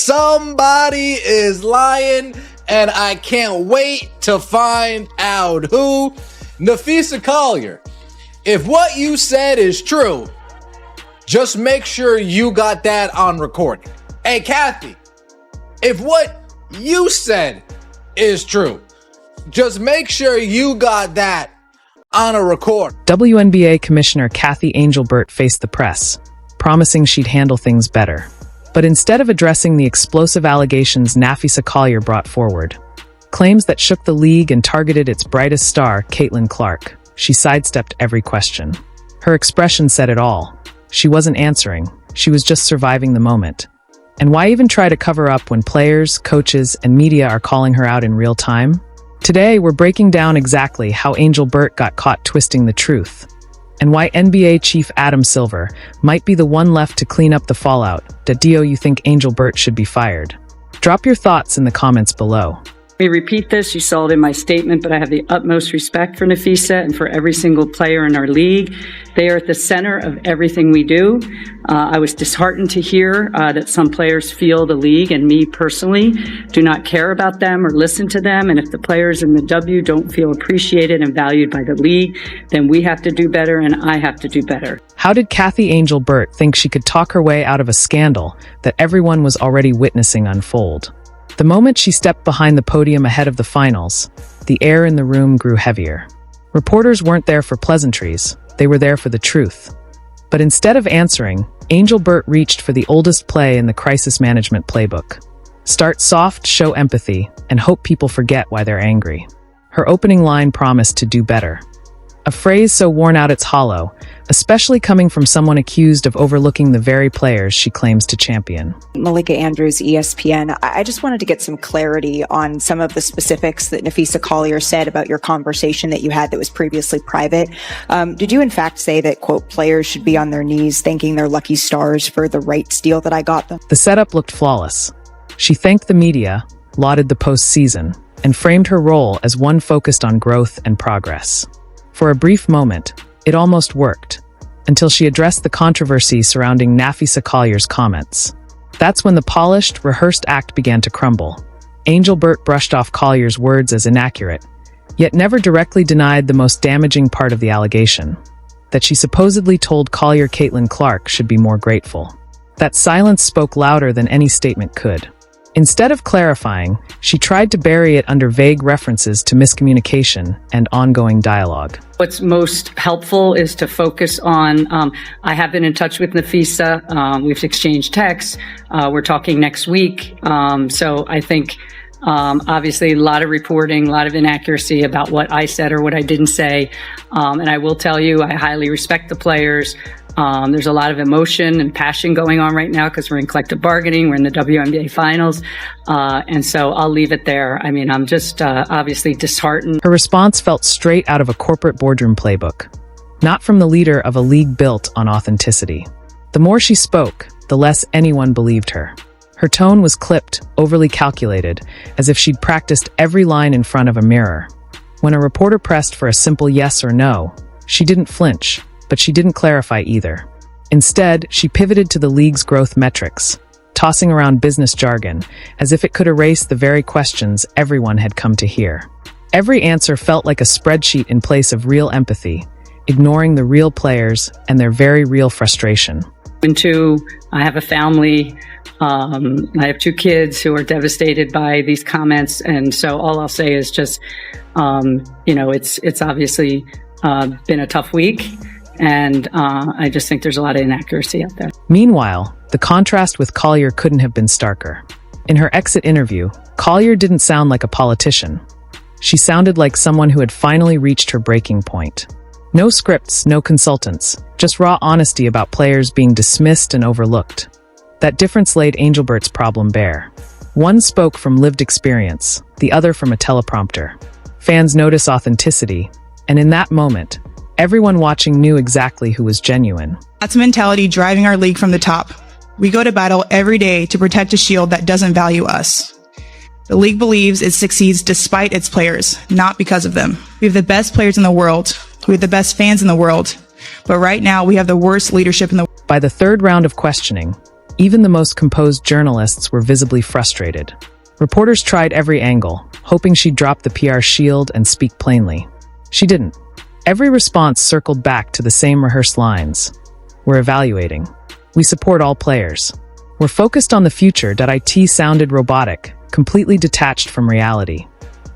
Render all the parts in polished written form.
Somebody is lying, and I can't wait to find out who. Napheesa Collier, if what you said is true, just make sure you got that on recording. Hey, Cathy, if what you said is true, just make sure you got that on a record. WNBA Commissioner Cathy Engelbert faced the press, promising she'd handle things better. But instead of addressing the explosive allegations Napheesa Collier brought forward, claims that shook the league and targeted its brightest star, Caitlin Clark, she sidestepped every question. Her expression said it all. She wasn't answering, she was just surviving the moment. And why even try to cover up when players, coaches, and media are calling her out in real time? Today, we're breaking down exactly how Engelbert got caught twisting the truth, and why NBA chief Adam Silver might be the one left to clean up the fallout. Do you think Engelbert should be fired? Drop your thoughts in the comments below. Let me repeat this. You saw it in my statement, but I have the utmost respect for Napheesa and for every single player in our league. They are at the center of everything we do. I was disheartened to hear that some players feel the league and me personally do not care about them or listen to them. And if the players in the W don't feel appreciated and valued by the league, then we have to do better and I have to do better. How did Cathy Engelbert think she could talk her way out of a scandal that everyone was already witnessing unfold? The moment she stepped behind the podium ahead of the finals, the air in the room grew heavier. Reporters weren't there for pleasantries, they were there for the truth. But instead of answering, Engelbert reached for the oldest play in the crisis management playbook. Start soft, show empathy, and hope people forget why they're angry. Her opening line promised to do better. A phrase so worn out it's hollow, especially coming from someone accused of overlooking the very players she claims to champion. Malika Andrews, ESPN. I just wanted to get some clarity on some of the specifics that Napheesa Collier said about your conversation that you had that was previously private. Did you in fact say that, quote, players should be on their knees thanking their lucky stars for the rights deal that I got them? The setup looked flawless. She thanked the media, lauded the postseason, and framed her role as one focused on growth and progress. For a brief moment, it almost worked, until she addressed the controversy surrounding Napheesa Collier's comments. That's when the polished, rehearsed act began to crumble. Engelbert brushed off Collier's words as inaccurate, yet never directly denied the most damaging part of the allegation, that she supposedly told Collier Caitlin Clark should be more grateful. That silence spoke louder than any statement could. Instead of clarifying, she tried to bury it under vague references to miscommunication and ongoing dialogue. What's most helpful is to focus on, I have been in touch with Napheesa. We've exchanged texts. We're talking next week. So I think, obviously, a lot of reporting, a lot of inaccuracy about what I said or what I didn't say. And I will tell you, I highly respect the players. There's a lot of emotion and passion going on right now because we're in collective bargaining. We're in the WNBA finals. And so I'll leave it there. I mean, I'm just obviously disheartened. Her response felt straight out of a corporate boardroom playbook, not from the leader of a league built on authenticity. The more she spoke, the less anyone believed her. Her tone was clipped, overly calculated, as if she'd practiced every line in front of a mirror. When a reporter pressed for a simple yes or no, she didn't flinch. But she didn't clarify either. Instead, she pivoted to the league's growth metrics, tossing around business jargon as if it could erase the very questions everyone had come to hear. Every answer felt like a spreadsheet in place of real empathy, ignoring the real players and their very real frustration. I have a family. I have 2 kids who are devastated by these comments. And so all I'll say is just, it's obviously been a tough week. And I just think there's a lot of inaccuracy out there. Meanwhile, the contrast with Collier couldn't have been starker. In her exit interview, Collier didn't sound like a politician. She sounded like someone who had finally reached her breaking point. No scripts, no consultants, just raw honesty about players being dismissed and overlooked. That difference laid Engelbert's problem bare. One spoke from lived experience, the other from a teleprompter. Fans notice authenticity, and in that moment, everyone watching knew exactly who was genuine. That's a mentality driving our league from the top. We go to battle every day to protect a shield that doesn't value us. The league believes it succeeds despite its players, not because of them. We have the best players in the world. We have the best fans in the world. But right now, we have the worst leadership in the world. By the third round of questioning, Even the most composed journalists were visibly frustrated. Reporters tried every angle, hoping she'd drop the PR shield and speak plainly. She didn't. Every response circled back to the same rehearsed lines. We're evaluating. We support all players. We're focused on the future. It sounded robotic, completely detached from reality.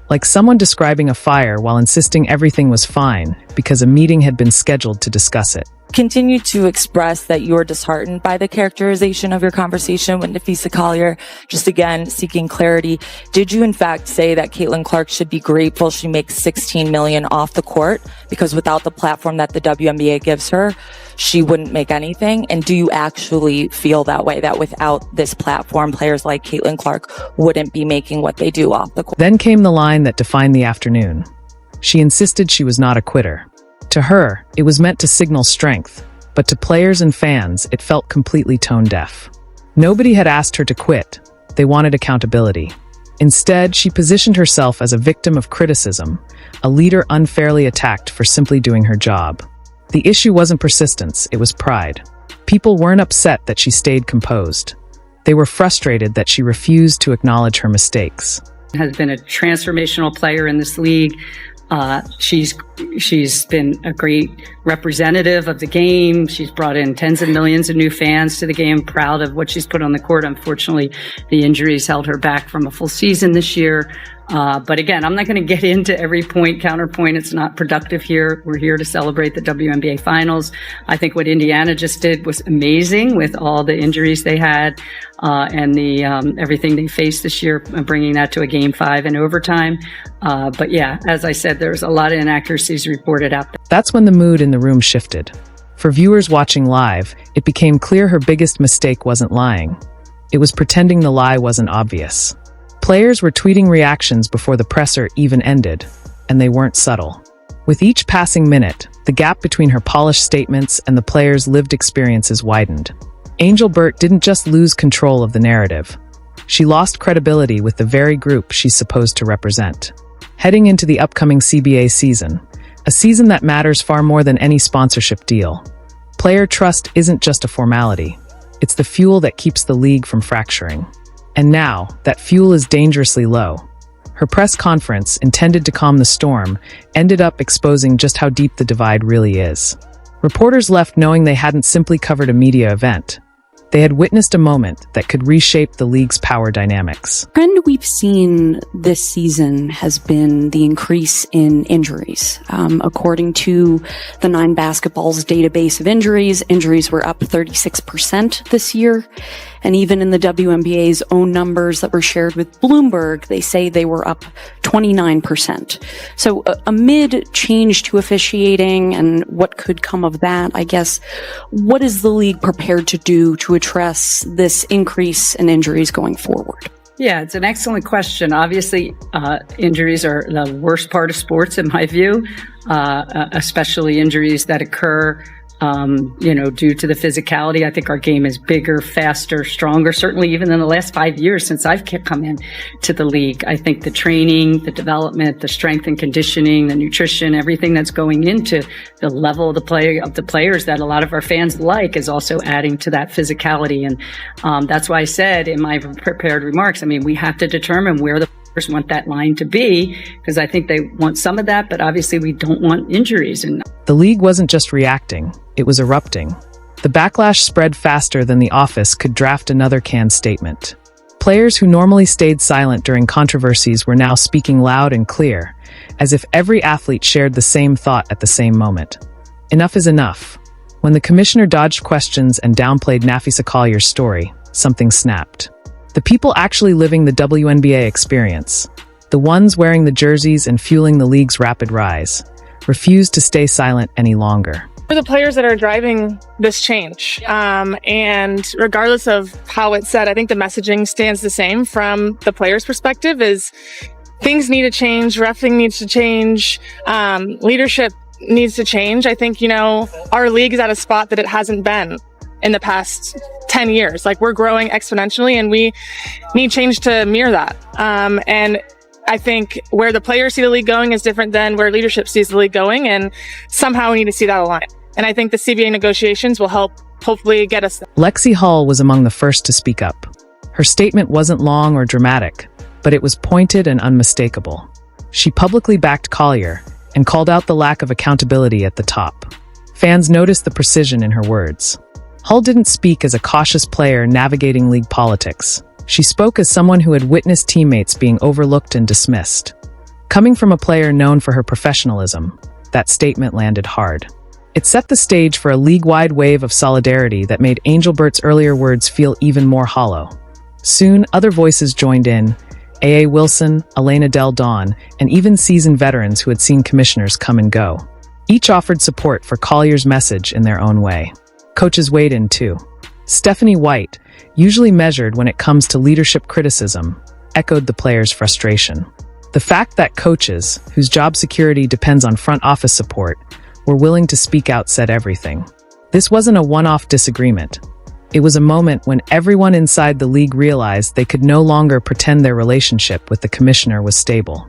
Like someone describing a fire while insisting everything was fine because a meeting had been scheduled to discuss it. Continue to express that you're disheartened by the characterization of your conversation with Napheesa Collier. Just again, seeking clarity. Did you in fact say that Caitlin Clark should be grateful she makes $16 million off the court because without the platform that the WNBA gives her, she wouldn't make anything? And do you actually feel that way, that without this platform, players like Caitlin Clark wouldn't be making what they do off the court? Then came the line that defined the afternoon. She insisted she was not a quitter. To her, it was meant to signal strength, but to players and fans, it felt completely tone-deaf. Nobody had asked her to quit. They wanted accountability. Instead, she positioned herself as a victim of criticism, a leader unfairly attacked for simply doing her job. The issue wasn't persistence, it was pride. People weren't upset that she stayed composed. They were frustrated that she refused to acknowledge her mistakes. Has been a transformational player in this league. She's been a great representative of the game. She's brought in tens of millions of new fans to the game, proud of what she's put on the court. Unfortunately, the injuries held her back from a full season this year. But again, I'm not going to get into every point, counterpoint. It's not productive here. We're here to celebrate the WNBA finals. I think what Indiana just did was amazing with all the injuries they had, and the, everything they faced this year, bringing that to a game 5 in overtime. But yeah, as I said, there's a lot of inaccuracies reported out there. That's when the mood in the room shifted. For viewers watching live, it became clear her biggest mistake wasn't lying. It was pretending the lie wasn't obvious. Players were tweeting reactions before the presser even ended, and they weren't subtle. With each passing minute, the gap between her polished statements and the players' lived experiences widened. Engelbert didn't just lose control of the narrative. She lost credibility with the very group she's supposed to represent. Heading into the upcoming CBA season, a season that matters far more than any sponsorship deal. Player trust isn't just a formality. It's the fuel that keeps the league from fracturing. And now, that fuel is dangerously low. Her press conference, intended to calm the storm, ended up exposing just how deep the divide really is. Reporters left knowing they hadn't simply covered a media event. They had witnessed a moment that could reshape the league's power dynamics. The trend we've seen this season has been the increase in injuries. According to the 9 Basketball's database of injuries were up 36% this year. And even in the WNBA's own numbers that were shared with Bloomberg, they say they were up 29%. So amid change to officiating and what could come of that, I guess, what is the league prepared to do to address this increase in injuries going forward? Yeah, it's an excellent question. Obviously, injuries are the worst part of sports, in my view, especially injuries that occur due to the physicality. I think our game is bigger, faster, stronger, certainly even in the last 5 years since I've come in to the league. I think the training, the development, the strength and conditioning, the nutrition, everything that's going into the level of the players that a lot of our fans like is also adding to that physicality. And that's why I said in my prepared remarks, we have to determine where the players want that line to be, because I think they want some of that, but obviously we don't want injuries. And the league wasn't just reacting, it was erupting. The backlash spread faster than the office could draft another canned statement. Players who normally stayed silent during controversies were now speaking loud and clear, as if every athlete shared the same thought at the same moment. Enough is enough. When the commissioner dodged questions and downplayed Napheesa Collier's story, something snapped. The people actually living the WNBA experience, the ones wearing the jerseys and fueling the league's rapid rise, refused to stay silent any longer. We're the players that are driving this change. And regardless of how it's said, I think the messaging stands the same from the players' perspective is things need to change, reffing needs to change, leadership needs to change. I think, our league is at a spot that it hasn't been in the past 10 years. Like, we're growing exponentially and we need change to mirror that. And I think where the players see the league going is different than where leadership sees the league going, and somehow we need to see that align. And I think the CBA negotiations will help hopefully get us there. Lexi Hull was among the first to speak up. Her statement wasn't long or dramatic, but it was pointed and unmistakable. She publicly backed Collier and called out the lack of accountability at the top. Fans noticed the precision in her words. Hull didn't speak as a cautious player navigating league politics. She spoke as someone who had witnessed teammates being overlooked and dismissed. Coming from a player known for her professionalism, that statement landed hard. It set the stage for a league-wide wave of solidarity that made Engelbert's earlier words feel even more hollow. Soon, other voices joined in: A.A. Wilson, Elena Del Don, and even seasoned veterans who had seen commissioners come and go. Each offered support for Collier's message in their own way. Coaches weighed in too. Stephanie White, usually measured when it comes to leadership criticism, echoed the players' frustration. The fact that coaches, whose job security depends on front office support, were willing to speak out said everything. This wasn't a one-off disagreement. It was a moment when everyone inside the league realized they could no longer pretend their relationship with the commissioner was stable.